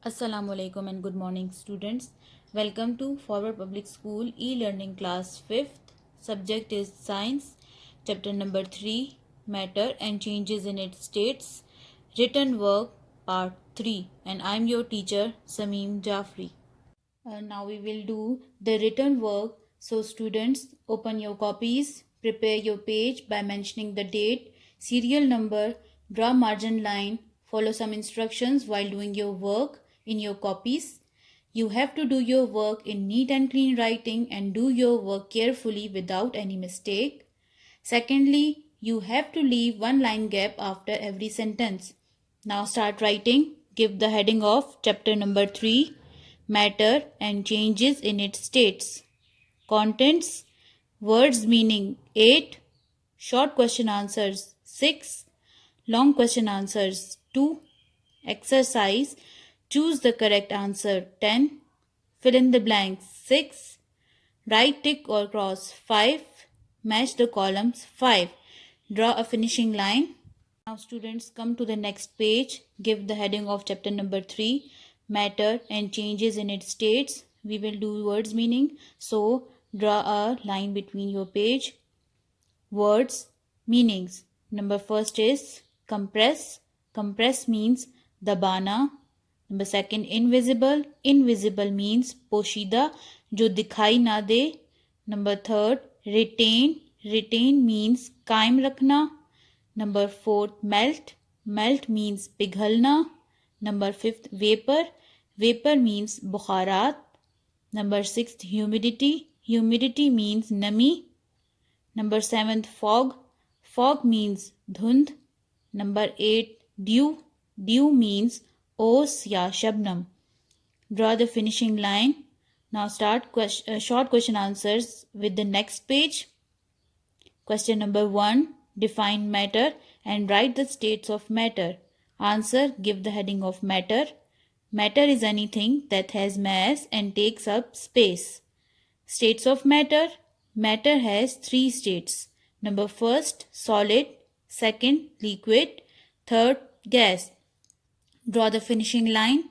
Assalamu alaikum and good morning students. Welcome to Forward Public School e-learning class 5th. Subject is science. Chapter number 3, matter and changes in its states. Written work part 3, and I am your teacher Sameem Jafri. Now we will do the written work. So students, open your copies, prepare your page by mentioning the date, serial number, draw margin line, follow some instructions while doing your work in your copies. You have to do your work in neat and clean writing and do your work carefully without any mistake. Secondly, you have to leave one line gap after every sentence. Now start writing. Give the heading of chapter number 3, matter and changes in its states. Contents, words meaning 8, short question answers 6, long question answers 2, exercise, choose the correct answer 10, fill in the blanks 6, write tick or cross 5, match the columns 5, draw a finishing line. Now students, come to the next page, give the heading of chapter number 3, matter and changes in its states. We will do words meaning, so draw a line between your page. Words meanings. Number first is compress. Compress means dabana. Number second, invisible. Invisible means पोशीदा जो दिखाई ना दे. Number third, retain. Retain means कायम रखना. Number fourth, melt. Melt means पिघलना. Number fifth, vapor. Vapor means बुखारात. Number sixth, humidity. Humidity means नमी. Number 7th, fog. Fog means dhund. Number 8, dew. Dew means ओस या Shabnam. Draw the finishing line. Now start short question answers with the next page. Question number 1, define matter and write the states of matter. Answer, give the heading of matter. Matter is anything that has mass and takes up space. States of matter. Matter has 3 states. Number first, solid. Second, liquid. Third, gas. Draw the finishing line.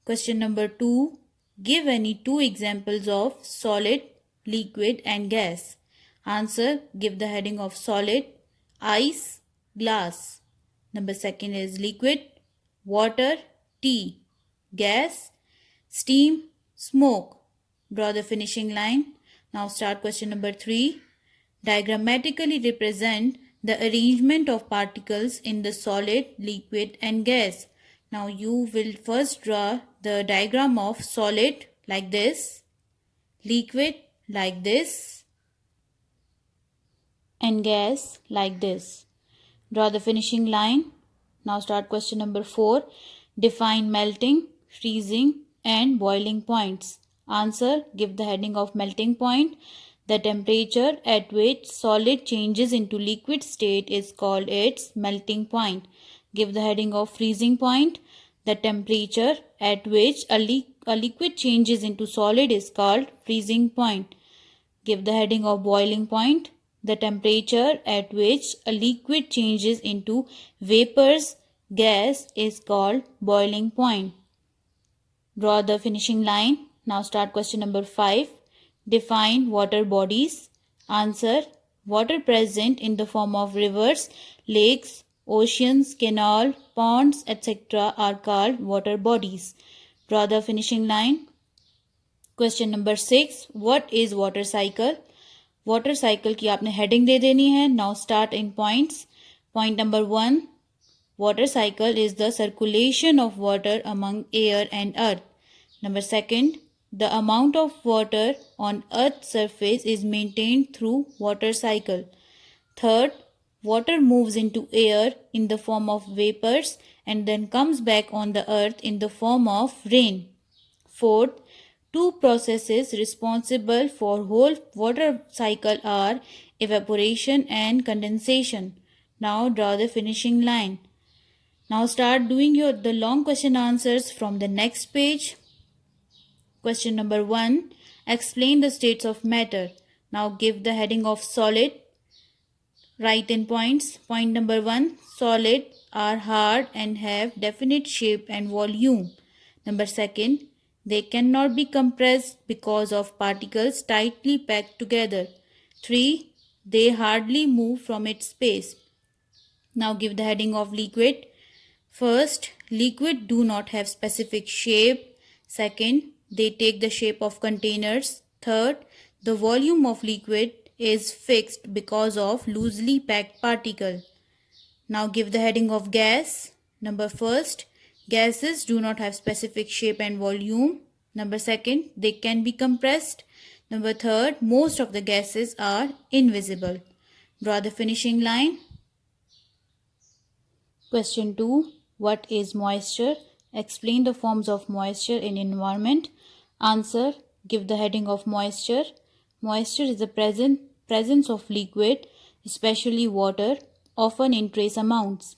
Question number 2. Give any 2 examples of solid, liquid and gas. Answer, give the heading of solid, ice, glass. Number second is liquid, water, tea. Gas, steam, smoke. Draw the finishing line. Now start question number 3. Diagrammatically represent the arrangement of particles in the solid, liquid and gas. Now you will first draw the diagram of solid like this, liquid like this and gas like this. Draw the finishing line. Now start question number 4. Define melting, freezing and boiling points. Answer, give the heading of melting point. The temperature at which solid changes into liquid state is called its melting point. Give the heading of freezing point. The temperature at which a liquid changes into solid is called freezing point. Give the heading of boiling point. The temperature at which a liquid changes into vapors, gas is called boiling point. Draw the finishing line. Now start question number 5. Define water bodies. Answer, water present in the form of rivers, lakes, oceans, canal, ponds, etc. are called water bodies. Draw the finishing line. Question number 6. What is water cycle? Water cycle की आपने heading दे देनी है. Now start in points. Point number 1. Water cycle is the circulation of water among air and earth. Number 2. The amount of water on earth's surface is maintained through water cycle. 3. Water moves into air in the form of vapors and then comes back on the earth in the form of rain. 4. 2 processes responsible for whole water cycle are evaporation and condensation. Now draw the finishing line. Now start doing the long question answers from the next page. Question number 1. Explain the states of matter. Now give the heading of solid. Write in points. Point number 1. Solid are hard and have definite shape and volume. Number second, they cannot be compressed because of particles tightly packed together. 3. They hardly move from its space. Now give the heading of liquid. First, liquid do not have specific shape. Second, they take the shape of containers. Third, the volume of liquid is fixed because of loosely packed particle. Now give the heading of gas. Number first, gases do not have specific shape and volume. Number second, they can be compressed. Number third, most of the gases are invisible. Draw the finishing line. Question 2. What is moisture? Explain the forms of moisture in environment. Answer. Give the heading of moisture. Moisture is the presence of liquid, especially water, often in trace amounts.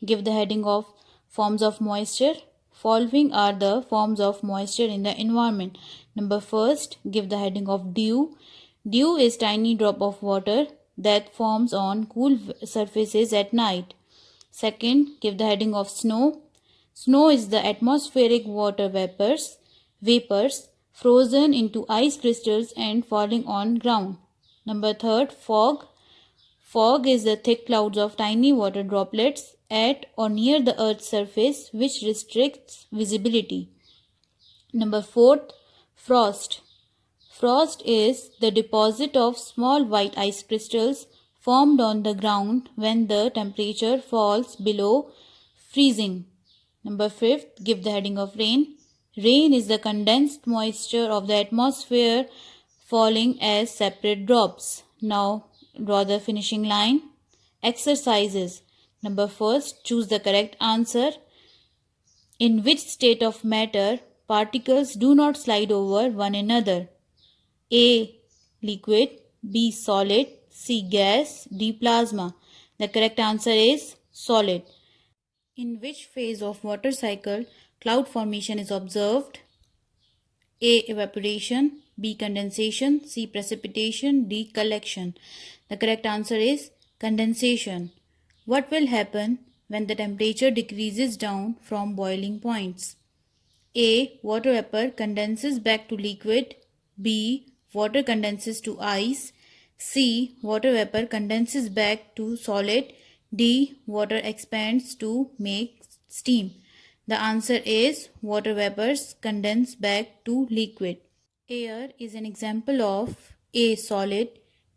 Give the heading of forms of moisture. Following are the forms of moisture in the environment. Number first, give the heading of dew. Dew is tiny drop of water that forms on cool surfaces at night. Second, give the heading of snow. Snow is the atmospheric water vapors frozen into ice crystals and falling on ground. Number third, fog. Fog is the thick clouds of tiny water droplets at or near the earth's surface which restricts visibility. Number fourth, frost. Frost is the deposit of small white ice crystals formed on the ground when the temperature falls below freezing. Number fifth, give the heading of rain. Rain is the condensed moisture of the atmosphere falling as separate drops. Now draw the finishing line. Exercises. Number first, choose the correct answer. In which state of matter particles do not slide over one another? A. Liquid. B. Solid. C. Gas. D. Plasma. The correct answer is solid. In which phase of water cycle cloud formation is observed? A. Evaporation. B. Condensation. C. Precipitation. D. Collection. The correct answer is condensation. What will happen when the temperature decreases down from boiling points? A. Water vapor condenses back to liquid. B. Water condenses to ice. C. Water vapor condenses back to solid. D. Water expands to make steam. The answer is water vapors condense back to liquid. Air is an example of A. Solid,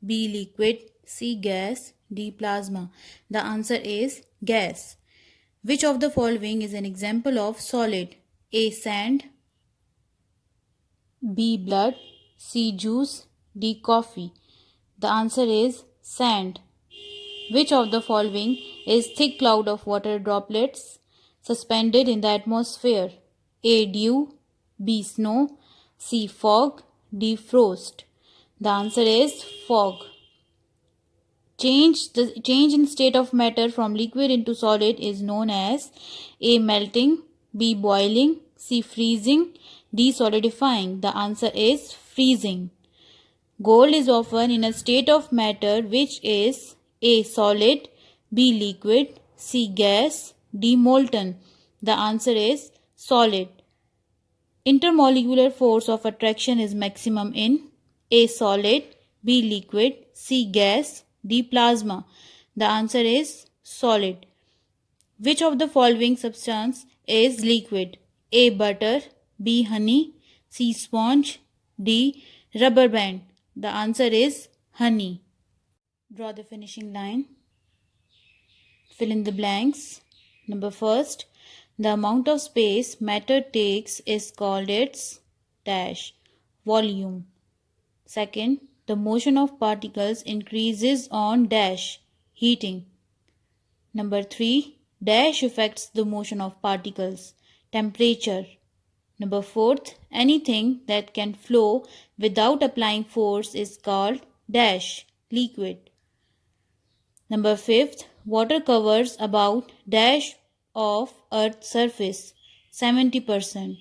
B. Liquid, C. Gas, D. Plasma. The answer is gas. Which of the following is an example of solid? A. Sand, B. Blood, C. Juice, D. Coffee. The answer is sand. Which of the following is thick cloud of water droplets suspended in the atmosphere? A. Dew, B. Snow, C. Fog, D. Frost. The answer is fog. Change in state of matter from liquid into solid is known as A. Melting, B. Boiling, C. Freezing, D. Solidifying. The answer is freezing. Gold is often in a state of matter which is A. Solid, B. Liquid, C. Gas, D. Molten. The answer is solid. Intermolecular force of attraction is maximum in A. Solid, B. Liquid, C. Gas, D. Plasma. The answer is solid. Which of the following substance is liquid? A. Butter, B. Honey, C. Sponge, D. Rubber band. The answer is honey. Draw the finishing line. Fill in the blanks. Number first, the amount of space matter takes is called its dash volume. Second, the motion of particles increases on dash heating. Number 3, dash affects the motion of particles temperature. Number 4, anything that can flow without applying force is called dash liquid. Number 5, water covers about dash of earth's surface 70%.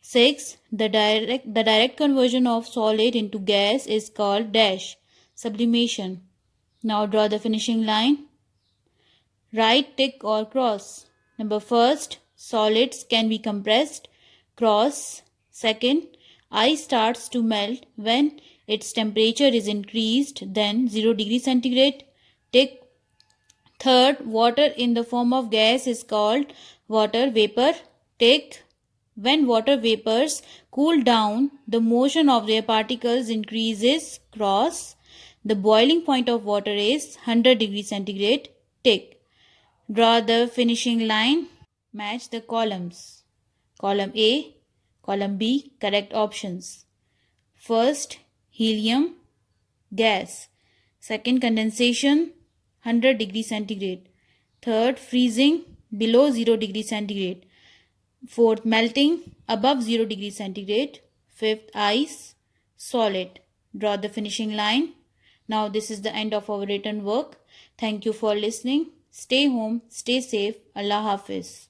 6, the direct conversion of solid into gas is called dash sublimation. Now draw the finishing line. Write tick or cross. Number first, solids can be compressed. Cross. Second, ice starts to melt when its temperature is increased than 0 degree centigrade. Tick. Third, water in the form of gas is called water vapor. Tick. When water vapors cool down, the motion of their particles increases. Cross. The boiling point of water is 100 degrees centigrade. Tick. Draw the finishing line. Match the columns. Column A, column B, correct options. First, helium, gas. Second, condensation, 100 degree centigrade. Third, freezing, below 0 degree centigrade. Fourth, melting, above 0 degree centigrade. Fifth, ice, solid. Draw the finishing line. Now this is the end of our written work. Thank you for listening. Stay home, stay safe. Allah Hafiz.